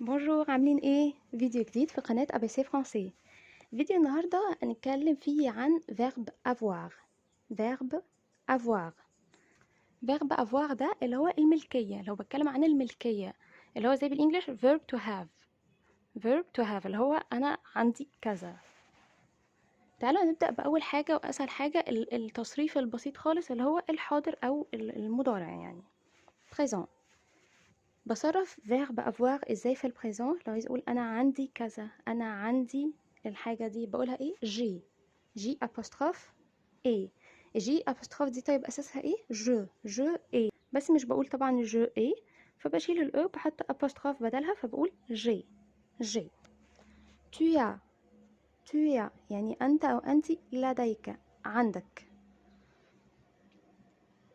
بونجور، عاملين ايه؟ فيديو جديد في قناة ابي سي فرونسي. فيديو النهاردة هنتكلم فيه عن verb avoir. verb avoir. verb avoir ده اللي هو الملكية. لو بتكلم عن الملكية اللي هو زي بالانجلش verb to have. verb to have اللي هو انا عندي كذا. تعالوا نبدأ بأول حاجة وأسهل حاجة، التصريف البسيط خالص اللي هو الحاضر أو المضارع يعني présent. بصرف verb avoir ازاي في البريزون؟ لو عايز اقول انا عندي كذا، انا عندي الحاجة دي، بقولها ايه؟ جي apostrophe ايه. جي apostrophe دي طيب اساسها ايه؟ جو ايه، بس مش بقول طبعا جو ايه، فبشيل الاو بحط apostrophe بدلها فبقول جي. tu as يعني انت او انت لديك، عندك.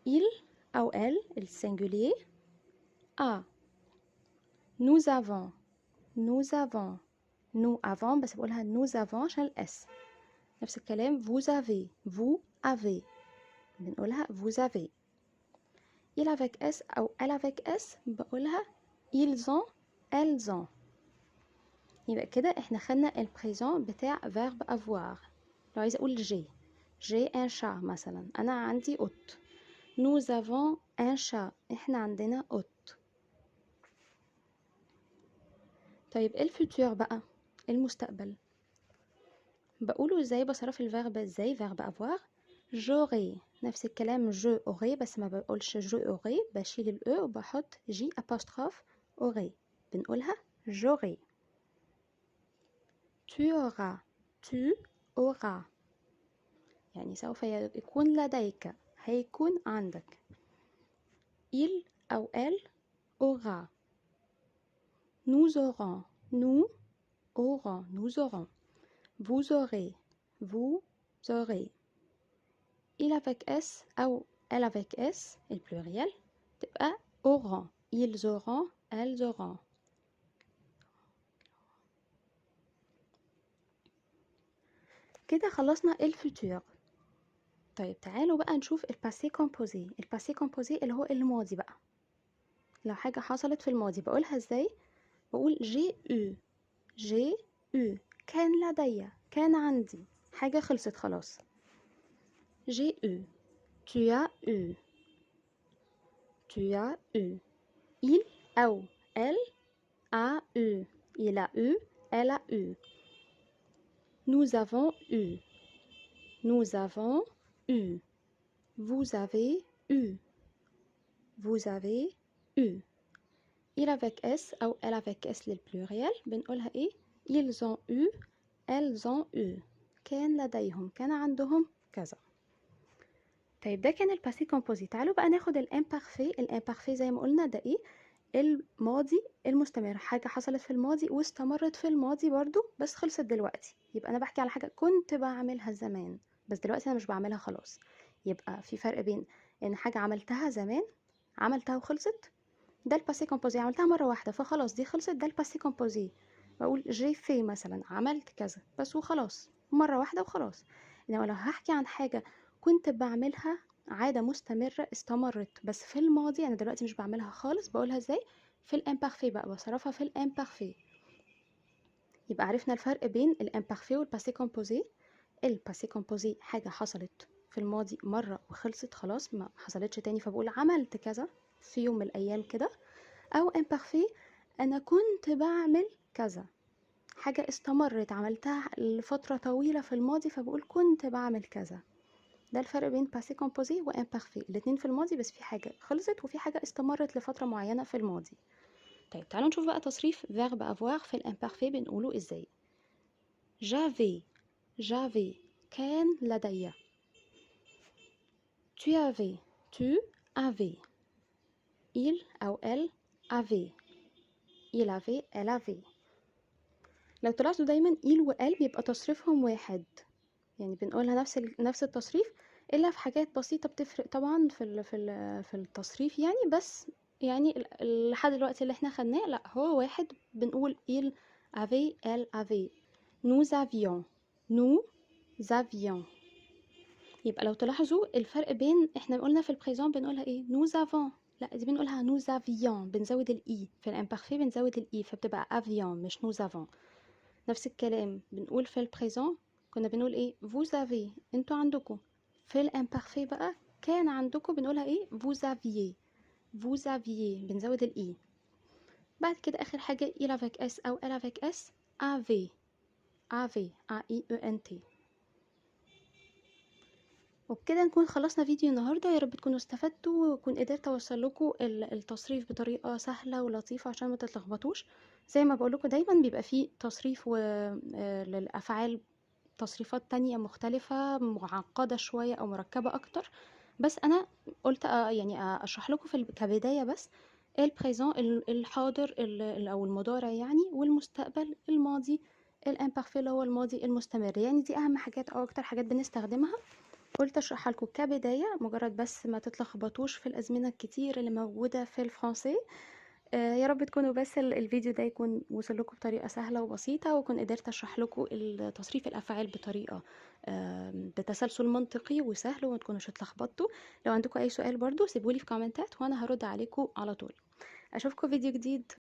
il او elle السنجولير a. nous avons nous avons بس بقولها nous avons عشان الاس. نفس الكلام vous avez بنقولها vous avez. il avec s او elle avec s بقولها ils ont elles ont. يبقى كده احنا خدنا البريزون بتاع verb avoir. لو عايزه اقول جي un chat مثلا، انا عندي قط. nous avons un chat، احنا عندنا قط. طيب الفوتور بقى، المستقبل، بقوله ازاي؟ بصرف الفيرب ازاي؟ فيرب avoir j'aurai، نفس الكلام je aurai بس ما بقولش je aurai، بشيل الاو وبحط جي apostrophe aurai، بنقولها j'aurai. tu auras يعني سوف يكون لديك، هيكون عندك. il أو elle aura. nous aurons nous aurons. vous aurez. il avec s أو elle avec s البلوريال تبقى auront. ils auront elles auront. كده خلصنا الفوتور. طيب تعالوا بقى نشوف الباسي كومبوزي. الباسي كومبوزي اللي هو الماضي بقى. لو حاجة حصلت في الماضي بقولها ازاي؟ بقول جي او كان لدي، كان عندي، حاجة خلصت خلاص. جي او. tu as eu. il أو elle a eu. il a eu elle a eu. nous avons eu. vous avez eu. il avec s أو elle avec s للبلوريال بنقولها ايه؟ ils ont eu elles ont eu. كان لديهم، كان عندهم كذا. طيب ده كان الباسي كومبوزي. تعالوا بقى ناخد الامبارفي زي ما قلنا ده ايه؟ الماضي المستمر، حاجة حصلت في الماضي واستمرت في الماضي برضو بس خلصت دلوقتي. يبقى أنا بحكي على حاجة كنت بعملها زمان بس دلوقتي أنا مش بعملها خلاص. يبقى في فرق بين إن حاجة عملتها زمان، عملتها وخلصت، ده الباسي كومبوزي. عملتها مرة واحدة فخلاص دي خلصت، ده الباسي كومبوزي. بقول جي في مثلا، عملت كذا بس وخلاص، مرة واحدة وخلاص. إنما لو هحكي عن حاجة كنت بعملها، عادة مستمرة استمرت بس في الماضي، أنا دلوقتي مش بعملها خالص، بقولها ازاي؟ في الامبارفي بقى، بصرفها في الامبارفي. يبقى عرفنا الفرق بين الامبارفي والباسي كومبوزي. الباسي كومبوزي حاجة حصلت في الماضي مرة وخلصت خلاص، ما حصلتش تاني، فبقول عملت كذا في يوم من الأيام كده. أو امبارفي أنا كنت بعمل كذا، حاجة استمرت عملتها لفترة طويلة في الماضي فبقول كنت بعمل كذا. ده الفرق بين باسي كومبوزي وامبارفي، الاتنين في الماضي بس في حاجة خلصت وفي حاجة استمرت لفترة معينة في الماضي. طيب تعالوا نشوف بقى تصريف verb avoir في الامبارفي بنقوله ازاي. j'avais كان لدي. tu avais. il أو elle avait. il avait elle avait. لو تلاحظوا دايما il و elle بيبقى تصريفهم واحد، يعني بنقولها نفس التصريف، الا في حاجات بسيطه بتفرق طبعا في التصريف يعني، بس يعني لحد دلوقتي اللي احنا خدناه لا هو واحد، بنقول il avait elle avait. nous avions. يبقى لو تلاحظوا الفرق بين، احنا قلنا في البريزون بنقولها ايه؟ nous avons، لا دي بنقولها nous avions، بنزود الاي في الامبارفي، بنزود الاي فبتبقى avions مش nous avons. نفس الكلام بنقول في البريزون كنا بنقول ايه vous avez، انتوا عندكم. في الامبارفي بقى كان عندكم بنقولها ايه vous aviez، vous aviez بنزود الاي. بعد كده اخر حاجه il avec s او elle avec s avait، avait a i e n t. وبكده نكون خلصنا فيديو النهارده، يا رب تكونوا استفدتوا وكون قدرت اوصل لكم التصريف بطريقه سهله ولطيفه عشان ما تتلخبطوش. زي ما بقول لكم دايما بيبقى فيه تصريف للافعال تصريفات تانية مختلفة معقدة شوية أو مركبة أكتر، بس أنا قلت يعني أشرح لكم كبداية بس البريزون الحاضر أو المضارع يعني، والمستقبل الماضي الامبارفي اللي هو الماضي المستمر. يعني دي أهم حاجات أو أكتر حاجات بنستخدمها، قلت أشرحها لكم كبداية مجرد بس ما تتلخبطوش في الأزمنة الكتير اللي موجودة في الفرنسي. يا رب تكونوا بس الفيديو ده يكون وصل لكم بطريقة سهلة وبسيطة، وكون قدرت اشرح لكم تصريف الافعال بطريقة بتسلسل منطقي وسهل وما تكونوش اتلخبطتوا. لو عندكم اي سؤال برضو سيبولي في كومنتات وانا هرد عليكم على طول. اشوفكم فيديو جديد.